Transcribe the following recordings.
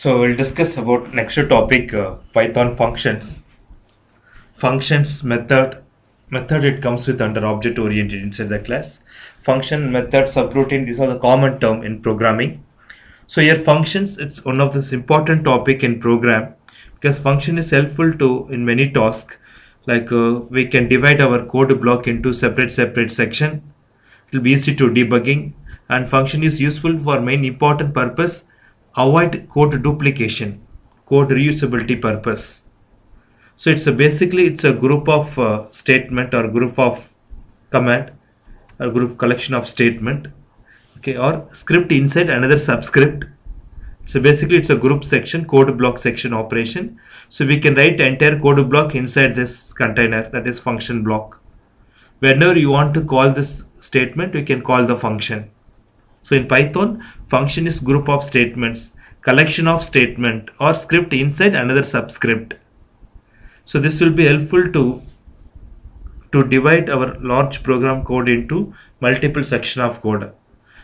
So we'll discuss about next topic, Python functions. Functions method it comes with under object oriented inside the class. Function, method, subroutine, these are the common term in programming. So here functions, it's one of this important topic in program because function is helpful to in many tasks. Like we can divide our code block into separate section. It will be easy to debugging, and function is useful for main important purpose: avoid code duplication, code reusability purpose. So it's a group of statement or group of command or group collection of statement, okay, or script inside another subscript. So basically it's a group section, code block section operation. So we can write entire code block inside this container, that is function block. Whenever you want to call this statement, we can call the function. So in Python, function is group of statements, collection of statement or script inside another subscript. So this will be helpful to divide our large program code into multiple section of code.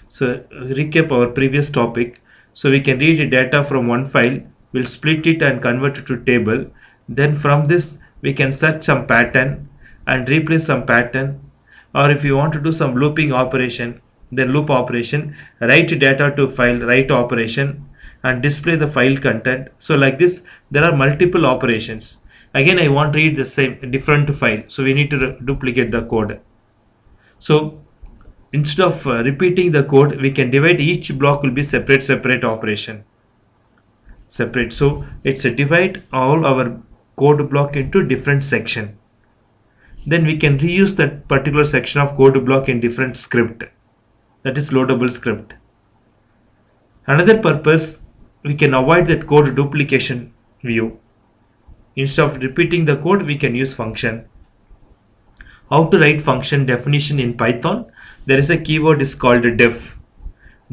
So recap our previous topic. So we can read the data from one file, we'll split it and convert it to table. Then from this we can search some pattern and replace some pattern, or if you want to do some looping operation, then loop operation, write data to file, write operation, and display the file content. So like this there are multiple operations. Again I want to read the same different file, so we need to duplicate the code. So instead of repeating the code, we can divide each block will be separate operation, separate. So it's a divide all our code block into different section. Then we can reuse that particular section of code block in different script, that is loadable script. Another purpose, we can avoid that code duplication view. Instead of repeating the code, we can use function. How to write function definition in Python? There is a keyword is called def.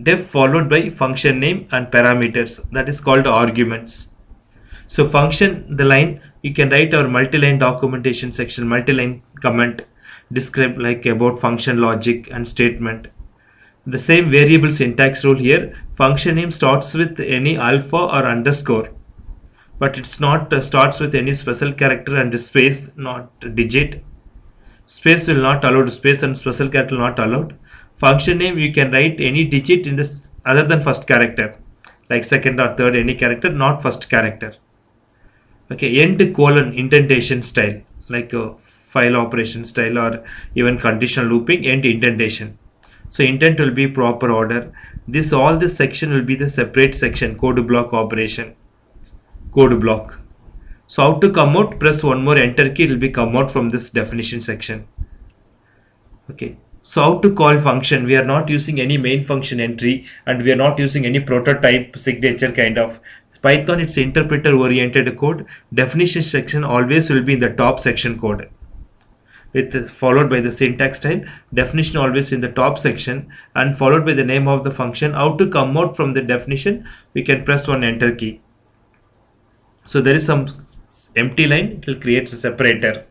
Def followed by function name and parameters, that is called arguments. So function, the line, you can write our multi-line documentation section, multi-line comment, describe like about function logic and statement. The same variable syntax rule here. Function name starts with any alpha or underscore, but it's not starts with any special character and space, not digit. Space will not allowed, space and special character not allowed. Function name, you can write any digit in this other than first character, like second or third, any character, not first character. Okay, end colon indentation style, like a file operation style or even conditional looping, end indentation. So intent will be proper order. All this section will be the separate section, code block operation, code block. So how to come out? Press one more enter key, it will be come out from this definition section. Okay, so how to call function? We are not using any main function entry and we are not using any prototype signature kind of. Python, it's interpreter oriented code. Definition section always will be in the top section code, with followed by the syntax style. Definition always in the top section and followed by the name of the function. How to come out from the definition? We can press one enter key. So there is some empty line, it will create a separator,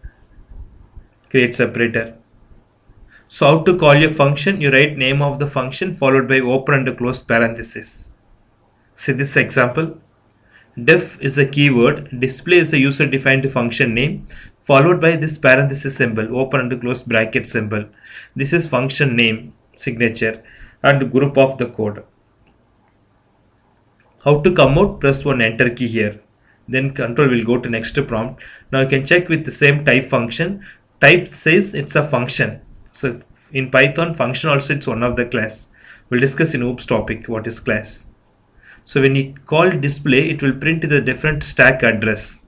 create separator. So how to call your function? You write name of the function followed by open and close parenthesis. See this example. Def is a keyword, display is a user defined function name followed by this parenthesis symbol, open and close bracket symbol. This is function name, signature, and group of the code. How to come out? Press one enter key here. Then control will go to next prompt. Now you can check with the same type function. Type says it's a function. So in Python, function also it's one of the class. We'll discuss in OOPS topic what is class. So when you call display, it will print the different stack address.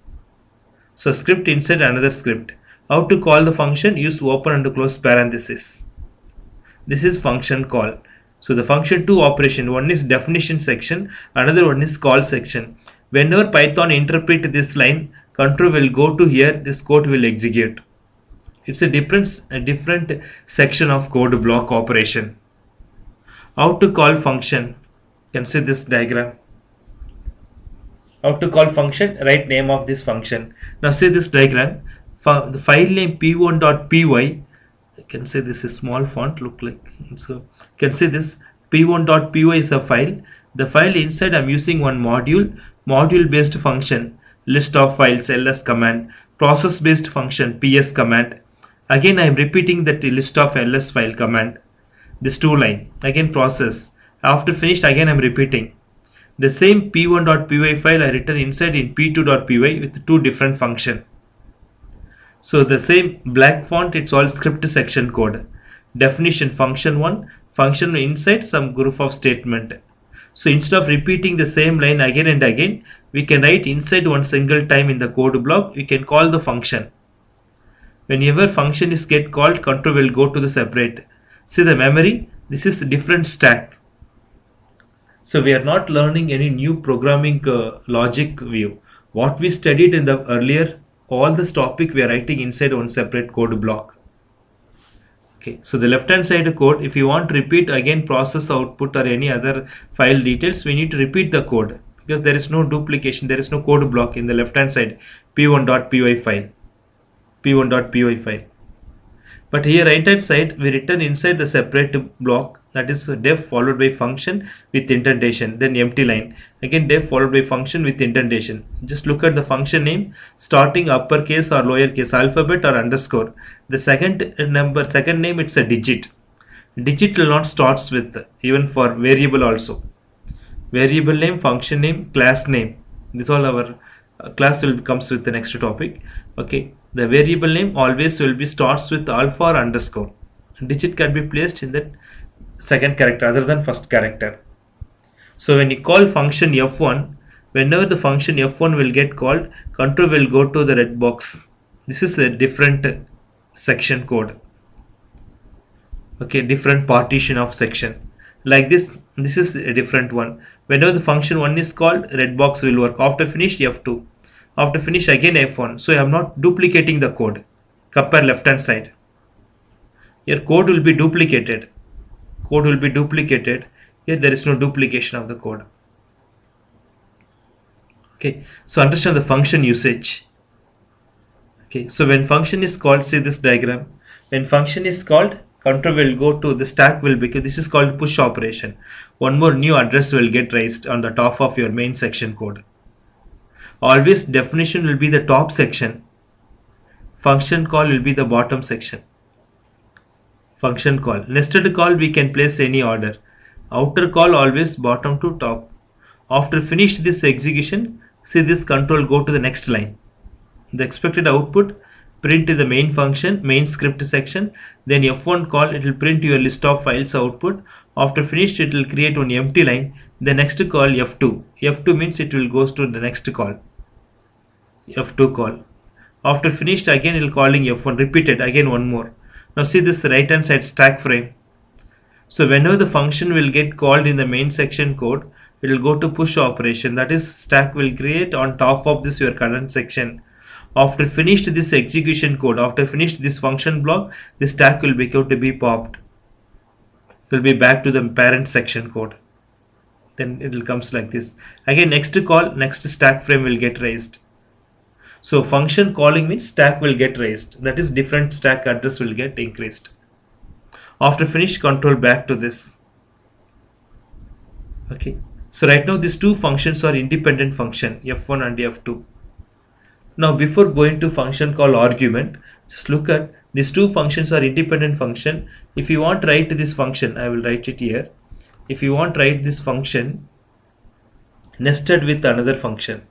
So script inside another script. How to call the function? Use open and close parenthesis. This is function call. So the function two operation, one is definition section, another one is call section. Whenever Python interpret this line, control will go to here, this code will execute. It's a different section of code block operation. How to call function? You can see this diagram. How to call function? Write name of this function. Now see this diagram. The file name p1.py. You can say this is small font, look like. So you can see this p1.py is a file. The file inside I'm using one module module based function, list of files, ls command, process based function, ps command. Again I am repeating that list of ls file command, this two line, again process. After finished, again I am repeating. The same p1.py file I written inside in p2.py with two different function. So the same black font, it's all script section code. Definition function 1, function inside some group of statement. So instead of repeating the same line again and again, we can write inside one single time in the code block, we can call the function. Whenever function is get called, control will go to the separate. See the memory, this is a different stack. So we are not learning any new programming logic view. What we studied in the earlier, all this topic we are writing inside one separate code block. Okay, so the left hand side code, if you want to repeat again process output or any other file details, we need to repeat the code because there is no duplication, there is no code block in the left hand side p1.py file. p1.py file. But here right hand side we written inside the separate block, that is def followed by function with indentation, then empty line, again def followed by function with indentation. Just look at the function name starting uppercase or lowercase alphabet or underscore. The second name, it's a digit. Digit will not starts with, even for variable also. Variable name, function name, class name, this all our class will comes with the next topic. Okay, the variable name always will be starts with alpha or underscore. Digit can be placed in that second character other than first character. So when you call function f1, whenever the function f1 will get called, control will go to the red box. This is a different section code. Okay, different partition of section. Like this is a different one. Whenever the function 1 is called, red box will work. After finish, f2. After finish, again f1. So I am not duplicating the code. Compare left hand side. Your code will be duplicated. Code will be duplicated. Here there is no duplication of the code. Okay, so understand the function usage. Okay, so when function is called, see this diagram. When function is called, control will go to the stack will become, this is called push operation. One more new address will get raised on the top of your main section code. Always definition will be the top section. Function call will be the bottom section. Function call. Nested call we can place any order. Outer call always bottom to top. After finished this execution, see this control go to the next line. The expected output, print the main function, main script section, then f1 call, it will print your list of files output. After finished, it will create one empty line. The next call f2. F2 means it will goes to the next call. F2 call. After finished, again it will calling f1, repeated again one more. Now see this right hand side stack frame. So whenever the function will get called in the main section code, it will go to push operation, that is stack will create on top of this your current section. After finished this execution code, after finished this function block, the stack will be going to be popped. It will be back to the parent section code. Then it will comes like this. Again next call, next stack frame will get raised. So function calling means stack will get raised. That is different stack address will get increased. After finish, control back to this. Okay. So right now these two functions are independent function, f1 and f2. Now before going to function call argument, just look at these two functions are independent function. If you want to write this function, I will write it here. If you want to write this function nested with another function,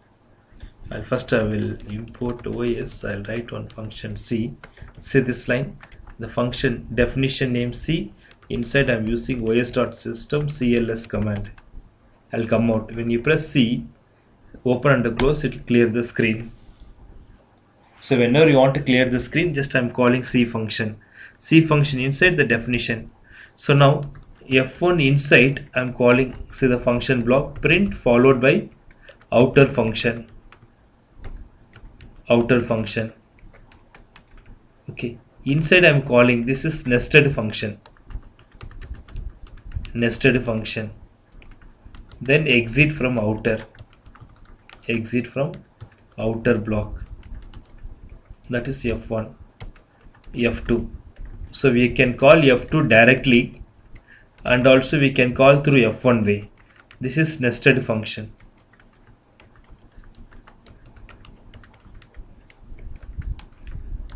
I will import OS. I'll write one function C. See this line, the function definition name C. Inside I'm using os.system cls command. I'll come out. When you press C, open and close, it will clear the screen. So whenever you want to clear the screen, just I'm calling C function. C function inside the definition. So now f1 inside I'm calling, see the function block print followed by outer function. Outer function. Okay, inside I'm calling, this is nested function. Nested function. Then exit from outer. Exit from outer block. That is f1. F2. So we can call f2 directly, and also we can call through f1 way. This is nested function.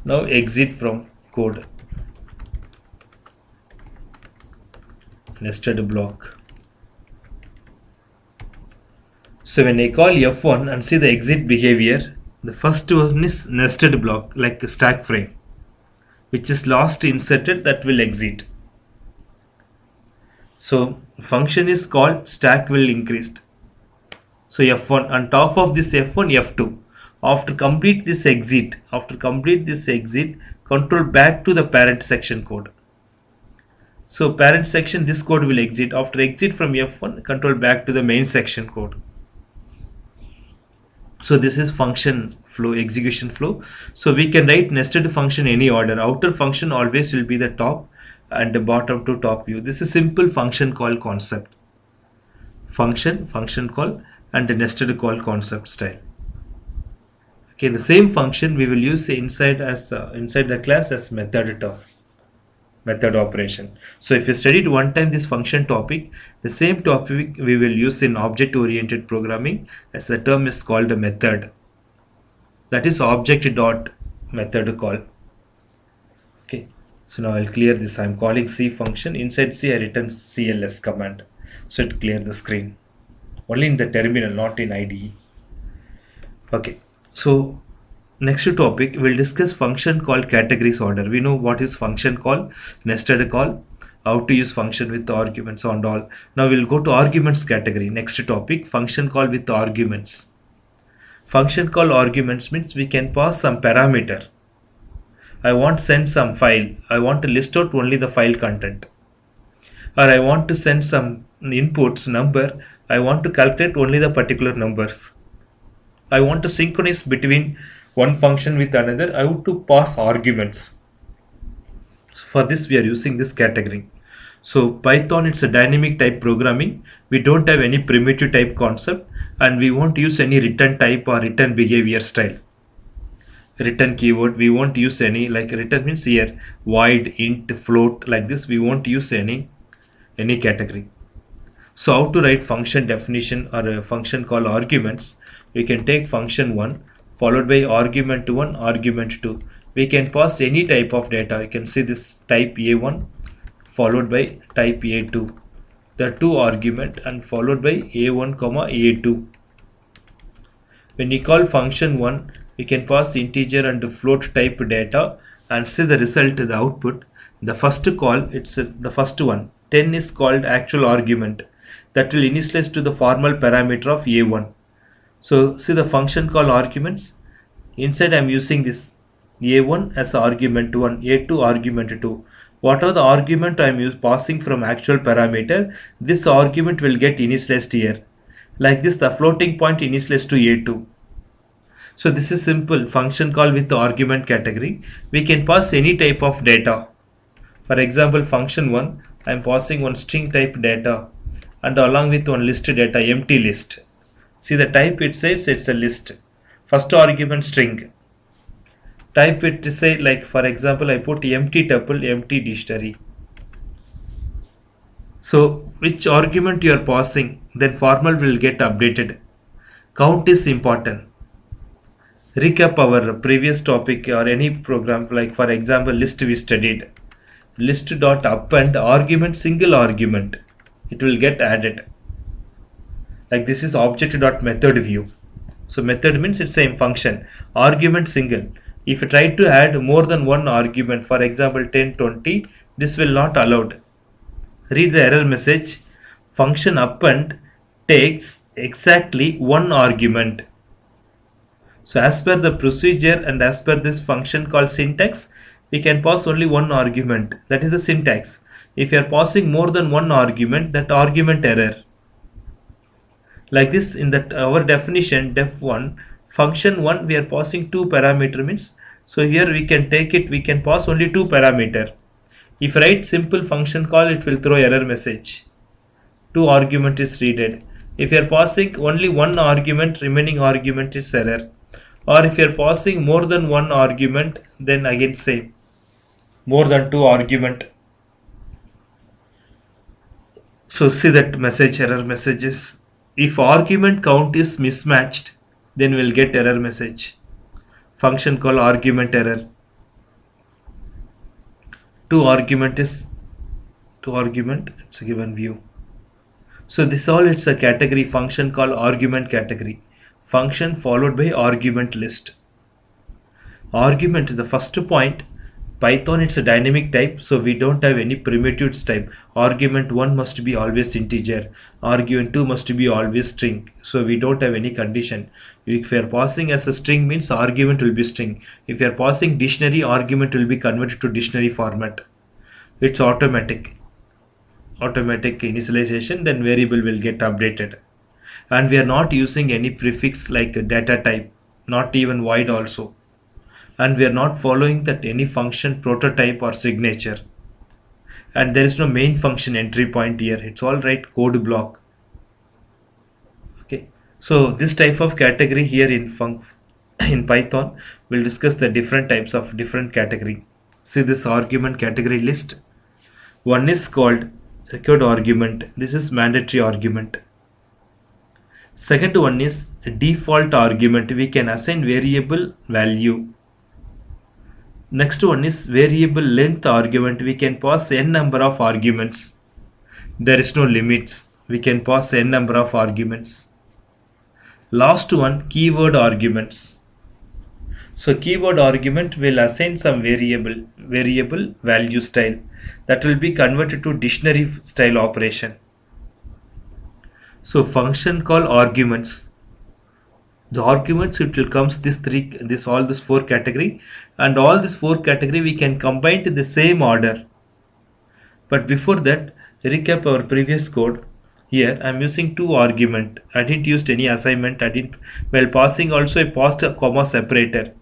Now exit from code, nested block. So when I call F1 and see the exit behavior, the first one is nested block like a stack frame, which is last inserted, that will exit. So function is called stack will increased. So F1 on top of this F1 F2. After complete this exit, control back to the parent section code. So parent section, this code will exit. After exit from F1, control back to the main section code. So this is function flow, execution flow. So we can write nested function any order. Outer function always will be the top and the bottom to top view. This is simple function call concept. Function call and the nested call concept style. Okay, the same function we will use inside the class as method term, method operation. So if you studied one time this function topic, the same topic we will use in object oriented programming, as the term is called a method. That is object dot method call. Okay, so now I'll clear this. I'm calling C function. Inside C I return CLS command, so it clear the screen. Only in the terminal, not in IDE. Okay, so next topic we'll discuss function call categories order. We know what is function call, nested call, how to use function with arguments and all. Now we'll go to arguments category. Next topic, function call with arguments. Function call arguments means we can pass some parameter. I want to send some file. I want to list out only the file content. Or I want to send some inputs number. I want to calculate only the particular numbers. I want to synchronize between one function with another. I want to pass arguments. So for this we are using this category. So Python, it's a dynamic type programming. We don't have any primitive type concept, and we won't use any return type or return behavior style. Return keyword, we won't use any, like return means here void, int, float, like this. We won't use any category. So how to write function definition or a function call arguments? We can take function 1 followed by argument 1, argument 2. We can pass any type of data. You can see this type A1 followed by type A2. The two argument and followed by A1, A2. When you call function 1, we can pass integer and float type data and see the result, the output. The first call, it's the first one. 10 is called actual argument that will initialize to the formal parameter of A1. So see the function call arguments. Inside I'm using this A1 as argument 1, A2 argument 2. Whatever the argument I'm passing from actual parameter, this argument will get initialized here. Like this, the floating point initialized to A2. So this is simple function call with the argument category. We can pass any type of data. For example, function 1, I'm passing one string type data and along with one list data, empty list. See the type, it says it's a list. First argument string. Type it to say, like for example, I put empty tuple, empty dictionary. So which argument you are passing, then formal will get updated. Count is important. Recap our previous topic or any program, like for example list we studied. List dot append argument, single argument, it will get added. Like this is object dot method view. So method means it's same function. Argument single. If you try to add more than one argument, for example 10, 20, this will not allowed. Read the error message. Function append takes exactly one argument. So as per the procedure and as per this function called syntax, we can pass only one argument. That is the syntax. If you are passing more than one argument, that argument error. Like this in that our definition def1 function 1, we are passing two parameter means. So here we can take it, we can pass only two parameter. If write simple function call, it will throw error message. Two argument is readed. If you are passing only one argument, remaining argument is error. Or if you are passing more than one argument, then again same. More than two argument. So see that message, error messages. If argument count is mismatched, then we'll get error message. Function call argument error. Two argument is two argument, it's a given view. So this all, it's a category function called argument category. Function followed by argument list. Argument is the first point. Python, it's a dynamic type, so we don't have any primitives type. Argument 1 must be always integer. Argument 2 must be always string. So we don't have any condition. If we are passing as a string, means argument will be string. If we are passing dictionary, argument will be converted to dictionary format. It's automatic initialization, then variable will get updated. And we are not using any prefix like data type, not even void also. And we are not following that any function prototype or signature. And there is no main function entry point here. It's all right code block. Okay. So this type of category here in Python, we'll discuss the different types of different category. See this argument category list. One is called record argument. This is mandatory argument. Second one is default argument. We can assign variable value. Next one is variable length argument. We can pass n number of arguments. There is no limits. We can pass n number of arguments. Last one, keyword arguments. So keyword argument will assign some variable value style that will be converted to dictionary style operation. So function called arguments. The arguments, it will comes all this four category, and all this four category we can combine to the same order. But before that, recap our previous code. Here I am using two argument. I didn't use any assignment. While passing also I passed a comma separator.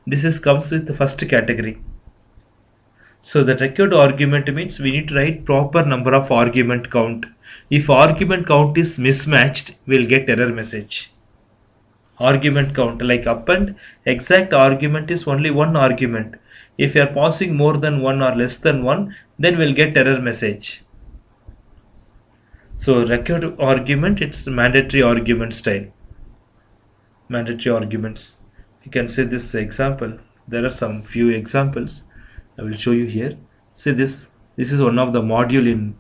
This comes with the first category. So the record argument means we need to write proper number of argument count. If argument count is mismatched, we'll get error message. Argument count, like append, exact argument is only one argument. If you are passing more than one or less than one, then we'll get error message. So record argument, it's mandatory argument style. Mandatory arguments. You can see this example. There are some few examples. I will show you here. See this is one of the module in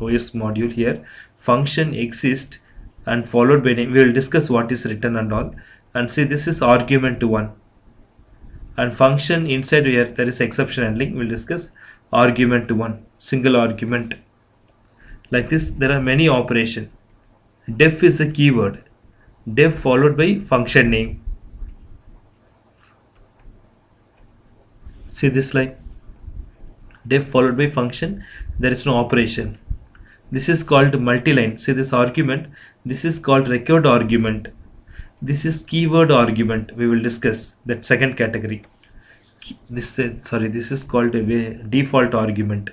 OS module here. Function exists and followed by name. We will discuss what is written and all. And see, this is argument 1. And function inside here there is exception handling. We will discuss argument 1, single argument. Like this, there are many operations. Def is a keyword. Def followed by function name. See this line. Def followed by function, there is no operation. This is called multi-line. See this argument, this is called record argument. This is keyword argument. We will discuss that second category. This is called a default argument.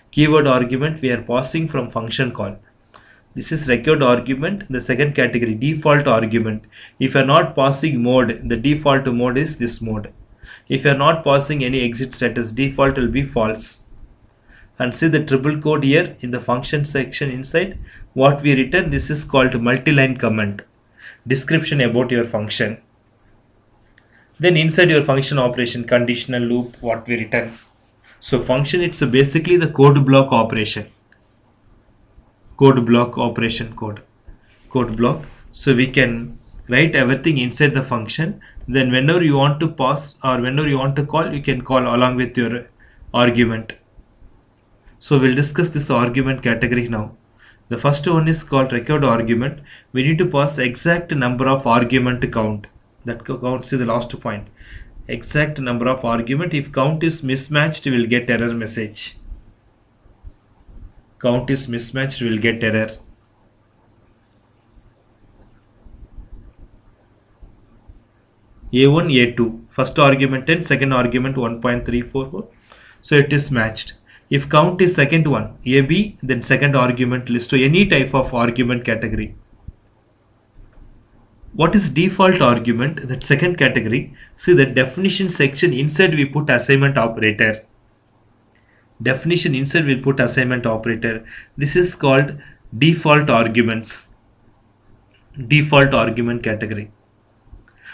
Keyword argument, we are passing from function call. This is record argument, the second category, default argument. If you are not passing mode, the default mode is this mode. If you are not passing any exit status, default will be false. And see the triple code here in the function section inside. What we written, this is called multi-line comment. Description about your function. Then inside your function operation, conditional loop, what we written. So function, it's basically the code block operation. Code block operation code. Code block. So we can write everything inside the function. Then whenever you want to pass or whenever you want to call, you can call along with your argument. So we'll discuss this argument category now. The first one is called record argument. We need to pass exact number of argument count. That counts is the last point. Exact number of argument. If count is mismatched, we will get error message. Count is mismatched, we will get error. A1, A2, first argument 10, second argument 1.344. So it is matched. If count is second one, AB, then second argument list to any type of argument category. What is default argument? That second category. See the definition section inside we put assignment operator. Definition inside we put assignment operator. This is called default arguments. Default argument category.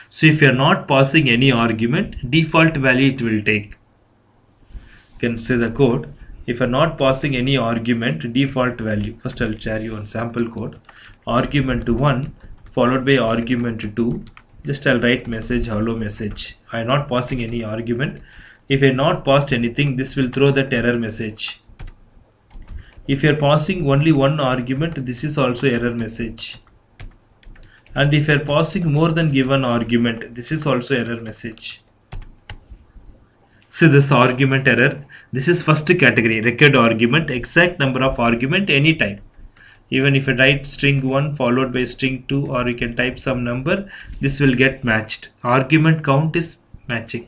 So if you are not passing any argument, default value it will take. can say the code. If you're not passing any argument, default value. First I'll share you one sample code. Argument 1 followed by argument 2. Just I'll write message hello message. I'm not passing any argument. If I not passed anything, this will throw that error message. If you're passing only one argument, this is also error message. And if you're passing more than given argument, this is also error message. See this argument error. This is first category, record argument, exact number of argument anytime. Even if you write string 1 followed by string 2, or you can type some number, this will get matched. Argument count is matching.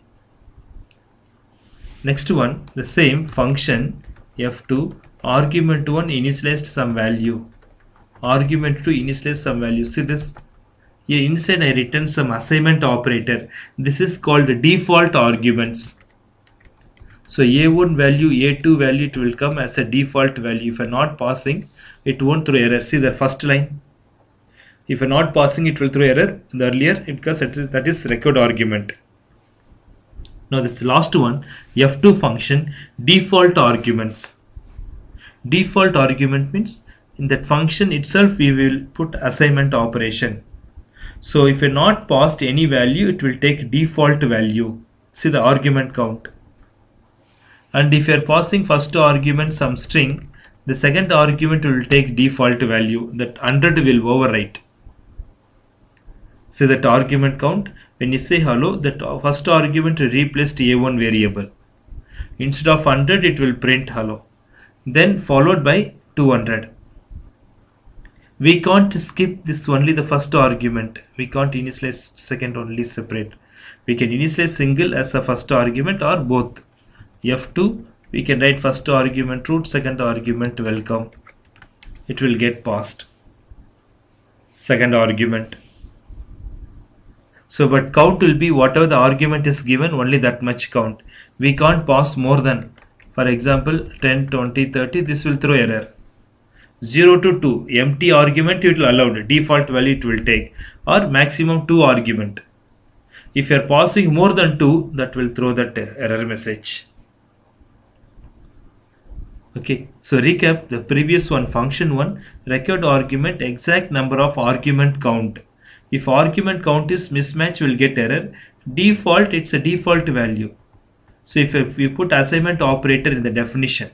Next one, the same function f2, argument 1 initialized some value. Argument 2 initialized some value. See this? Here inside I written some assignment operator. This is called default arguments. So A1 value, A2 value, it will come as a default value. If you're not passing, it won't throw error. See the first line. If you're not passing, it will throw error. The earlier, because that is record argument. Now this last one, F2 function, default arguments. Default argument means in that function itself we will put assignment operation. So if you're not passed any value, it will take default value. See the argument count. And if you are passing first argument some string, the second argument will take default value. That 100 will overwrite. See that argument count. When you say hello, that first argument replaced A1 variable. Instead of 100, it will print hello. Then followed by 200. We can't skip this only the first argument. We can't initialize second only separate. We can initialize single as the first argument or both. F2, we can write first argument root, second argument welcome. It will get passed. Second argument. So but count will be whatever the argument is given, only that much count. We can't pass more than, for example 10, 20, 30, this will throw error. 0 to 2, empty argument it will allow, default value it will take, or maximum 2 argument. If you are passing more than 2, that will throw that error message. Okay, so recap the previous one, function 1, record argument, exact number of argument count. If argument count is mismatch, will get error. Default, it's a default value. So if we put assignment operator in the definition,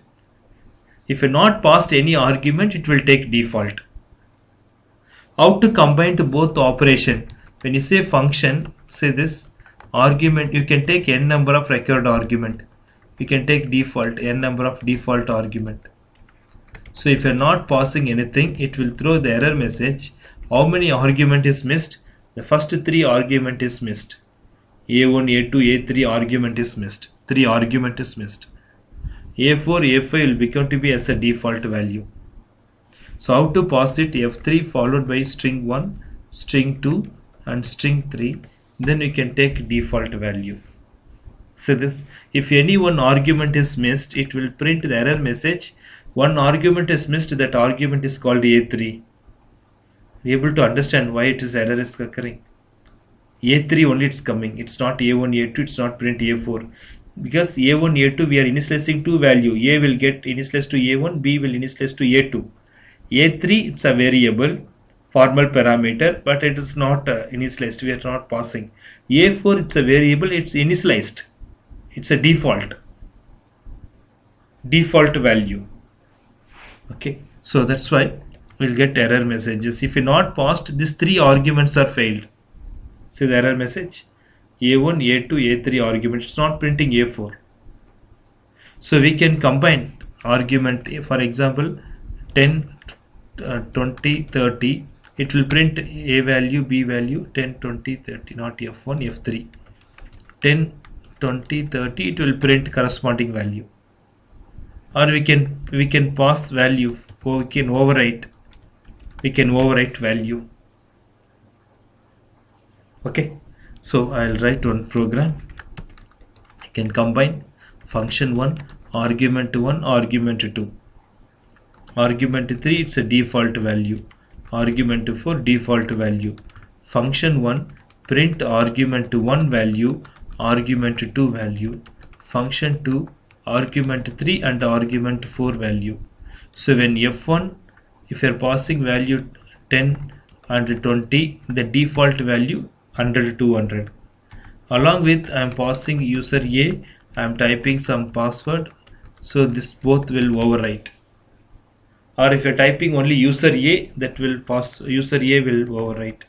if you not passed any argument, it will take default. How to combine to both operation? When you say function, say this argument, you can take n number of record argument. You can take default, n number of default argument. So if you're not passing anything, it will throw the error message. How many argument is missed? The first 3 argument is missed. A1, A2, A3 argument is missed. 3 argument is missed. A4, A5 will become to be as a default value. So how to pass it? F3 followed by string 1, string 2 and string 3. Then we can take default value. So this, if any one argument is missed, it will print the error message. One argument is missed, that argument is called A3. Be able to understand why it is error is occurring. A3 only it's coming. It's not A1, A2, it's not print A4. Because A1, A2 we are initializing 2 value. A will get initialized to A1, B will initialize to A2. A3 it's a variable, formal parameter, but it is not initialized. We are not passing. A4 it's a variable, it's initialized. It's a default value. Okay, so that's why we'll get error messages. If you not passed, these 3 arguments are failed. See the error message, A1, A2, A3 argument, it's not printing A4. So we can combine argument, for example 10, 20, 30, it will print A value, B value, 10, 20, 30, not F1, F3. 10, 20, 30, it will print corresponding value. Or we can pass value, or we can overwrite value. Okay, so I'll write one program. I can combine function 1, argument 1, argument 2. Argument 3, it's a default value. Argument 4, default value. Function 1, print argument 1 value, argument 2 value. Function 2, argument 3 and argument 4 value. So when f1, if you're passing value 10 and 20, the default value 100 200. Along with I am passing user A, I am typing some password, so this both will overwrite. Or if you're typing only user A, that will pass, user A will overwrite.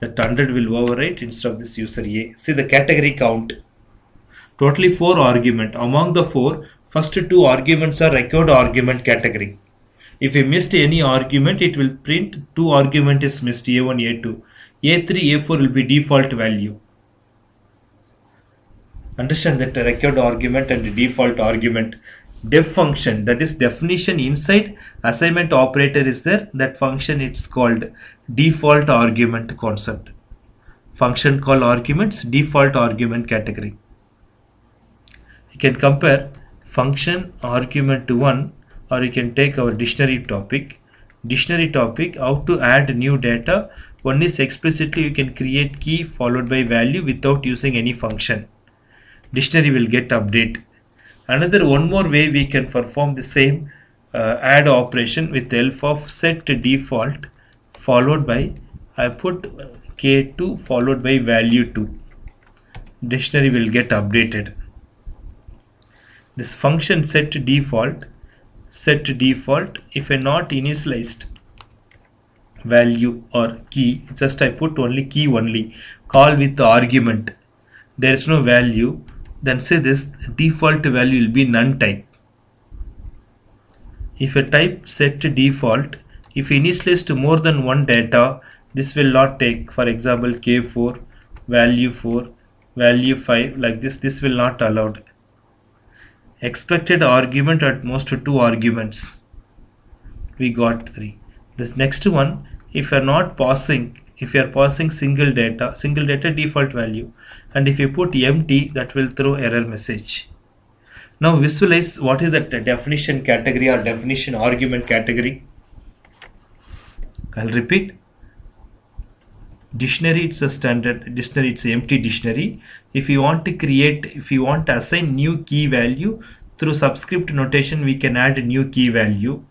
That 100 will overwrite instead of this user A. See the category count. Totally 4 argument. Among the 4, first 2 arguments are record argument category. If you missed any argument, it will print 2 argument is missed, A1, A2. A3, A4 will be default value. Understand that record argument and default argument. Def function, that is definition inside assignment operator is there. That function it's called default argument concept. Function call arguments, default argument category. You can compare function argument 1, or you can take our dictionary topic. Dictionary topic, how to add new data. One is explicitly you can create key followed by value without using any function. Dictionary will get update. Another one more way we can perform the same add operation with the help of set default followed by, I put k2 followed by value 2. Dictionary will get updated. This function set default, if a not initialized value or key, just I put only key only, call with the argument, there is no value, then say this default value will be none type. If a type set default, if initialized to more than one data, this will not take. For example, k4, value 4, value 5, like this will not allowed. Expected argument at most 2 arguments. We got 3. This next one, if you are not passing, if you are passing single data default value, and if you put empty, that will throw error message. Now visualize what is that definition category or definition argument category. I'll repeat. Dictionary, it's a standard dictionary, it's an empty dictionary. If you want to assign new key value through subscript notation, we can add a new key value.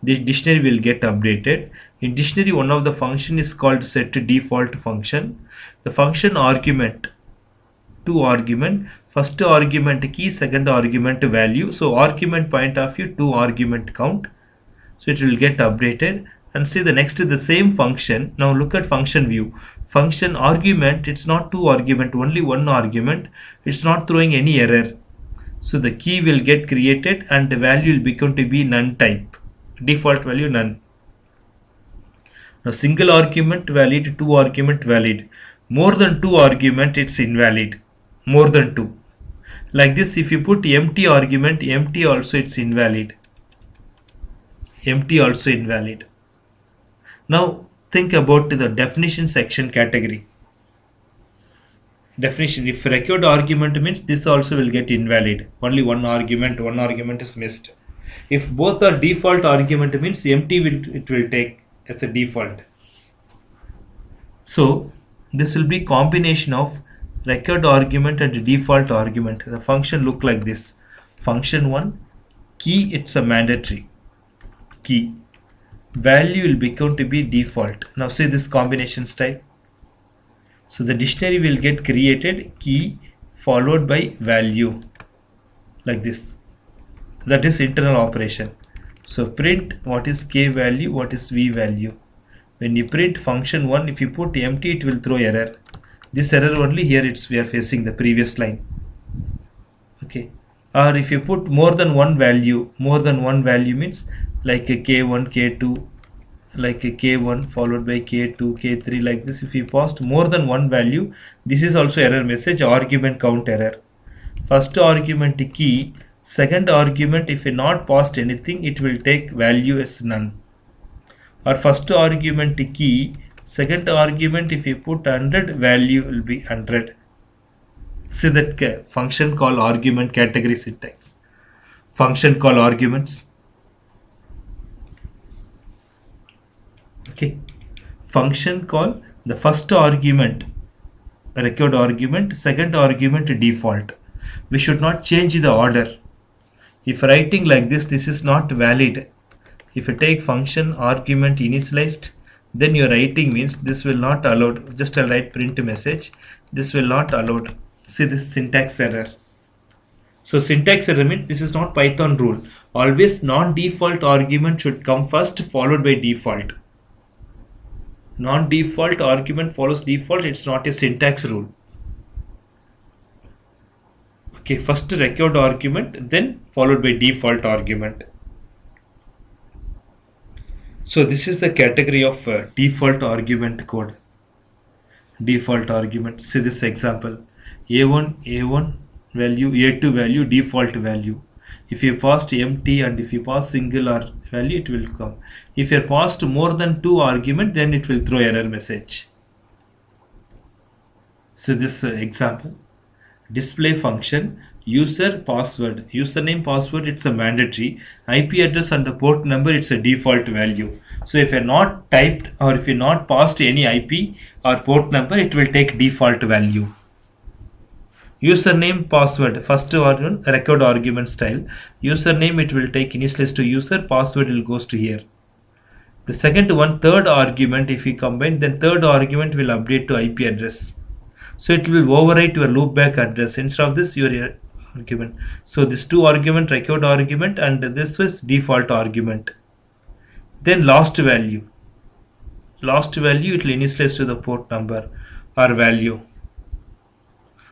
This dictionary will get updated. In dictionary, one of the function is called set default function. The function argument, 2 argument, first argument key, second argument value. So argument point of view, 2 argument count. So it will get updated. And see the next is the same function. Now look at function view. Function argument, it's not 2 argument, only 1 argument. It's not throwing any error. So the key will get created and the value will become to be none type. Default value none. Now single argument valid, 2 argument valid. More than 2 argument, it's invalid. More than 2. Like this, if you put empty argument, empty also it's invalid. Empty also invalid. Now think about the definition section category. Definition, if record argument means this also will get invalid. Only one argument is missed. If both are default argument means empty it will take as a default. So this will be combination of record argument and default argument. The function look like this. Function 1, key, it's a mandatory key. Value will become to be default. Now see this combination style. So the dictionary will get created, key followed by value, like this. That is internal operation. So print what is k value, what is v value. When you print function 1, if you put empty, it will throw error. This error only here we are facing the previous line. Okay. Or if you put more than one value means like a k1, k2, like a k1 followed by k2, k3, like this. If you passed more than one value, this is also error message, argument count error. First argument key, second argument if you not passed anything, it will take value as none. Or first argument key, second argument if you put 100, value will be 100. See that function call argument category syntax. Function call arguments. Okay. Function call, the first argument record argument, second argument default. We should not change the order. If writing like this is not valid. If you take function argument initialized, then your writing means this will not allowed. Just I'll write print message. This will not allowed. See this syntax error. So syntax error means this is not Python rule. Always non-default argument should come first, followed by default. Non-default argument follows default. It's not a syntax rule. Okay, first record argument, then followed by default argument. So this is the category of default argument code. Default argument. See this example. A1 value, A2 value, default value. If you passed empty and if you pass single or value, it will come. If you passed more than 2 argument, then it will throw error message. So this example. Display function, user password, username password, it's a mandatory. IP address and the port number, it's a default value. So if you're not typed or if you're not passed any IP or port number, it will take default value. Username password, first one record argument style. Username, it will take initialize to user, password will goes to here. The second one, third argument, if we combine, then third argument will update to IP address. So it will overwrite your loopback address instead of this your argument. So this 2 argument, record argument, and this was default argument. Then last value. Last value, it will initialize to the port number or value.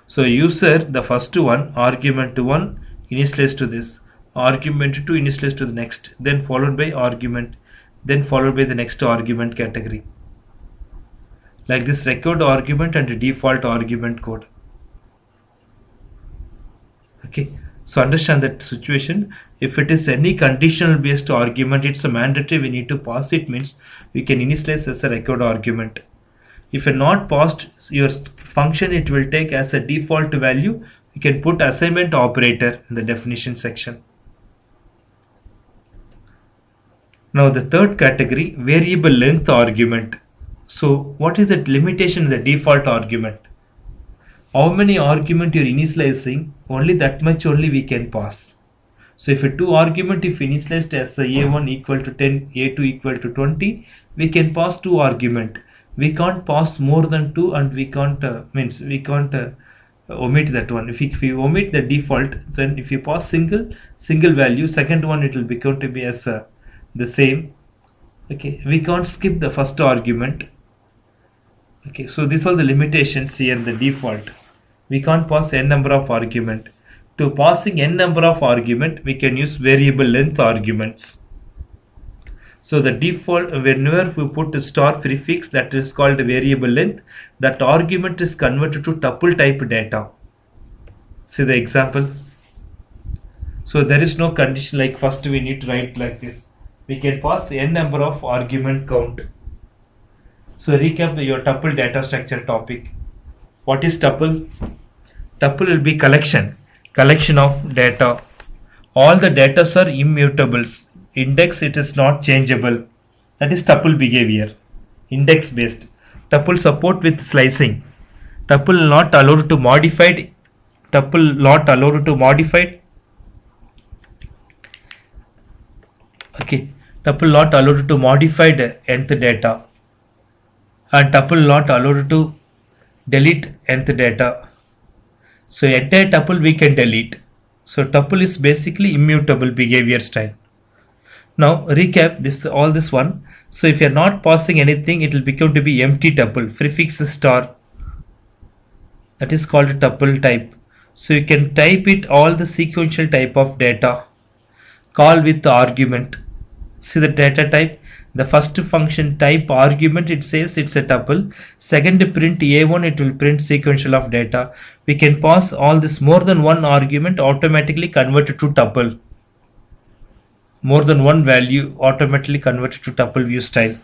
So user, the first one, argument 1, initialize to this, argument 2, initialize to the next, then followed by argument, then followed by the next argument category. Like this record argument and default argument code. Okay, so understand that situation. If it is any conditional based argument, it's a mandatory, we need to pass it, means we can initialize as a record argument. If you're not passed your function, it will take as a default value. You can put assignment operator in the definition section. Now the third category, variable length argument. So what is the limitation in the default argument? How many argument you're initializing, only that much only we can pass. So if a 2 argument, if initialized as a A1 equal to 10, A2 equal to 20, we can pass 2 argument. We can't pass more than 2 and we can't omit that one. If we omit the default, then if you pass single value, second one it will become to be as the same. Okay, we can't skip the first argument. Okay, so these are the limitations here in the default. We can't pass n number of argument. To passing n number of argument, we can use variable length arguments. So the default, whenever we put a star prefix, that is called variable length, that argument is converted to tuple type data. See the example. So there is no condition like first we need to write like this. We can pass n number of argument count. So recap your tuple data structure topic. What is tuple? Tuple will be collection of data. All the data are immutables. Index, it is not changeable. That is tuple behavior. Index based. Tuple support with slicing. Tuple not allowed to modified. Tuple not allowed to modified. Okay. Tuple not allowed to modified nth data. And tuple not allowed to delete nth data. So entire tuple we can delete. So tuple is basically immutable behavior style. Now recap this all this one. So if you are not passing anything, it will become to be empty tuple, prefix star. That is called tuple type. So you can type it all the sequential type of data. Call with the argument. See the data type. The first function type argument, it says it's a tuple. Second print A1, it will print sequential of data. We can pass all this more than one argument automatically converted to tuple. More than one value automatically converted to tuple view style.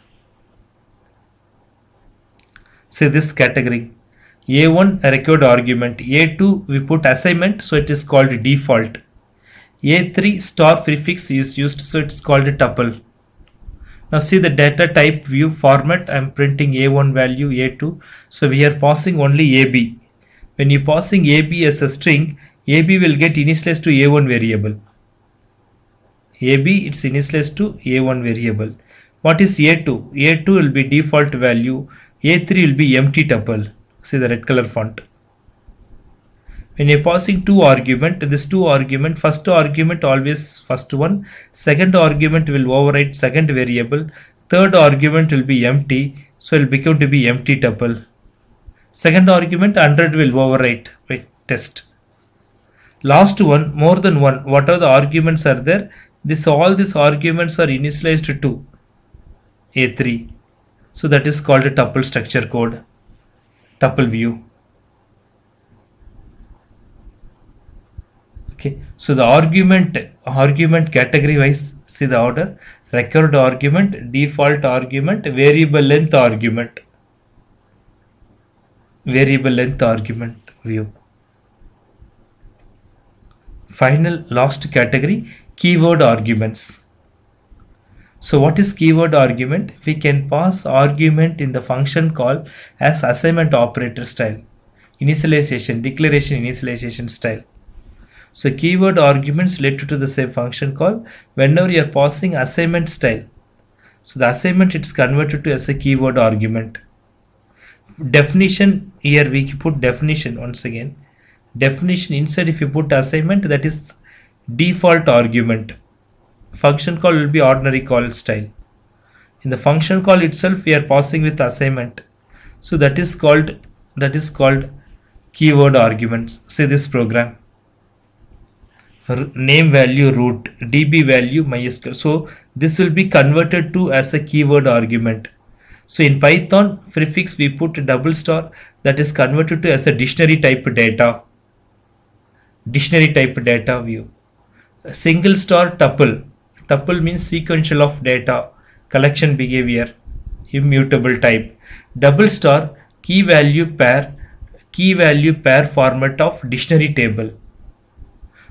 See this category. A1 record argument. A2 we put assignment, so it is called default. A3 star prefix is used, so it's called a tuple. Now see the data type view format. I am printing A1 value, A2. So we are passing only AB. When you passing AB as a string, AB will get initialized to A1 variable. AB it's initialized to A1 variable. What is A2? A2 will be default value. A3 will be empty tuple. See the red color font. When you're passing two argument, this two argument, first argument always first one, second argument will override second variable, third argument will be empty, so it will become to be empty tuple. Second argument 100 will overwrite. Wait, test. Last one, more than one, whatever the arguments are there, this all these arguments are initialized to A3. So that is called a tuple structure code, tuple view. Okay, so the argument category wise, see the order: record argument, default argument, variable length argument view. Final last category, keyword arguments. So what is keyword argument? We can pass argument in the function call as assignment operator style, initialization, declaration initialization style. So keyword arguments related to the same function call whenever you are passing assignment style. So the assignment it's converted to as a keyword argument. Definition, here we put definition once again. Definition inside, if you put assignment, that is default argument. Function call will be ordinary call style. In the function call itself we are passing with assignment. So that is called keyword arguments. Say this program. Name value root, db value MySQL. So this will be converted to as a keyword argument. So in Python prefix we put double star, that is converted to as a dictionary type data view. A single star tuple means sequential of data, collection behavior, immutable type. Double star key value pair format of dictionary table.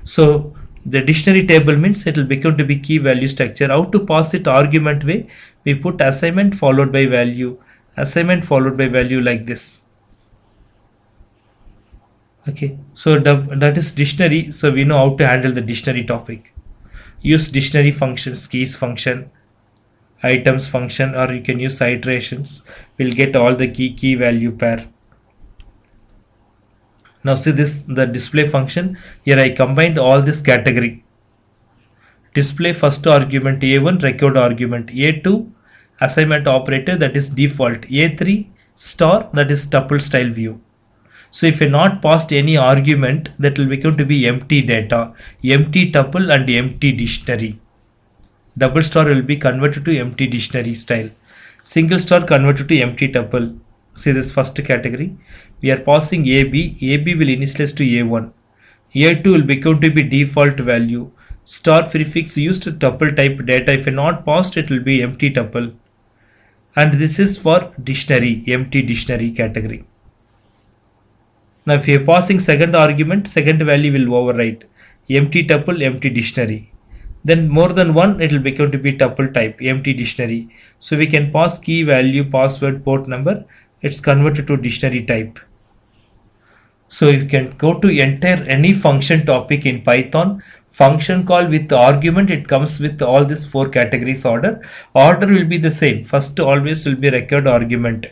So the dictionary table means it will become to be key value structure. How to pass it argument way? We put assignment followed by value like this. Okay, so that is dictionary. So we know how to handle the dictionary topic. Use dictionary functions, keys function, items function, or you can use iterations. We'll get all the key value pair. Now see this, the display function. Here I combined all this category. Display first argument A1 record argument, A2 assignment operator, that is default, A3 star, that is tuple style view. So if you not passed any argument, that will become to be empty data, empty tuple and empty dictionary. Double star will be converted to empty dictionary style. Single star converted to empty tuple. See this first category. We are passing AB will initialize to A1. A2 will become to be default value. Star prefix used to tuple type data. If not passed, it will be empty tuple. And this is for dictionary, empty dictionary category. Now if you are passing second argument, second value will overwrite. Empty tuple, empty dictionary. Then more than one, it will become to be tuple type, empty dictionary. So we can pass key value, password, port number. It's converted to dictionary type. So you can go to enter any function topic in Python. Function call with the argument, it comes with all these four categories order. Order will be the same. First always will be record argument,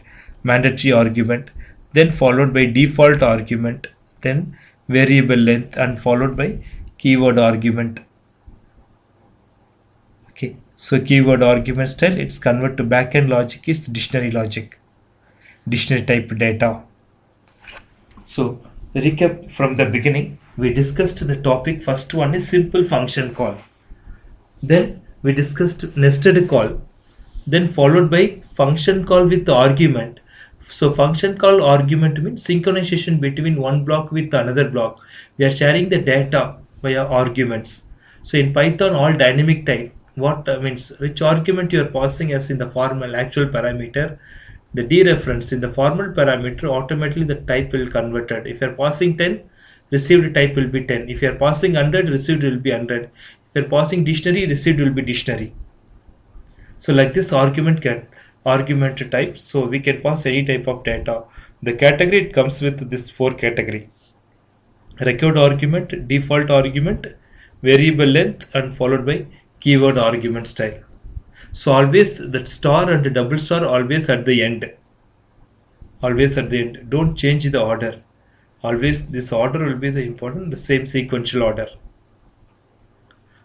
mandatory argument, then followed by default argument, then variable length, and followed by keyword argument. Okay, so keyword argument style, it's convert to backend logic is dictionary logic, dictionary type data. So recap from the beginning, we discussed the topic. First one is simple function call, then we discussed nested call, then followed by function call with argument. So function call argument means synchronization between one block with another block. We are sharing the data via arguments. So in Python all dynamic type, what means which argument you are passing as in the formal actual parameter, the dereference in the formal parameter, automatically the type will converted. If you are passing 10, received type will be 10. If you are passing 100, received will be 100. If you are passing dictionary, received will be dictionary. So like this argument type, so we can pass any type of data. The category, it comes with this four category: record argument, default argument, variable length, and followed by keyword argument style. So always that star and double star always at the end. Always at the end. Don't change the order. Always this order will be the important, the same sequential order.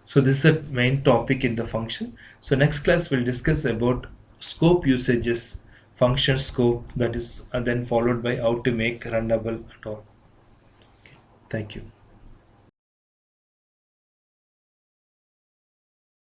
So this is the main topic in the function. So next class we'll discuss about scope usages, function scope, that is, and then followed by how to make runnable at all. Thank you.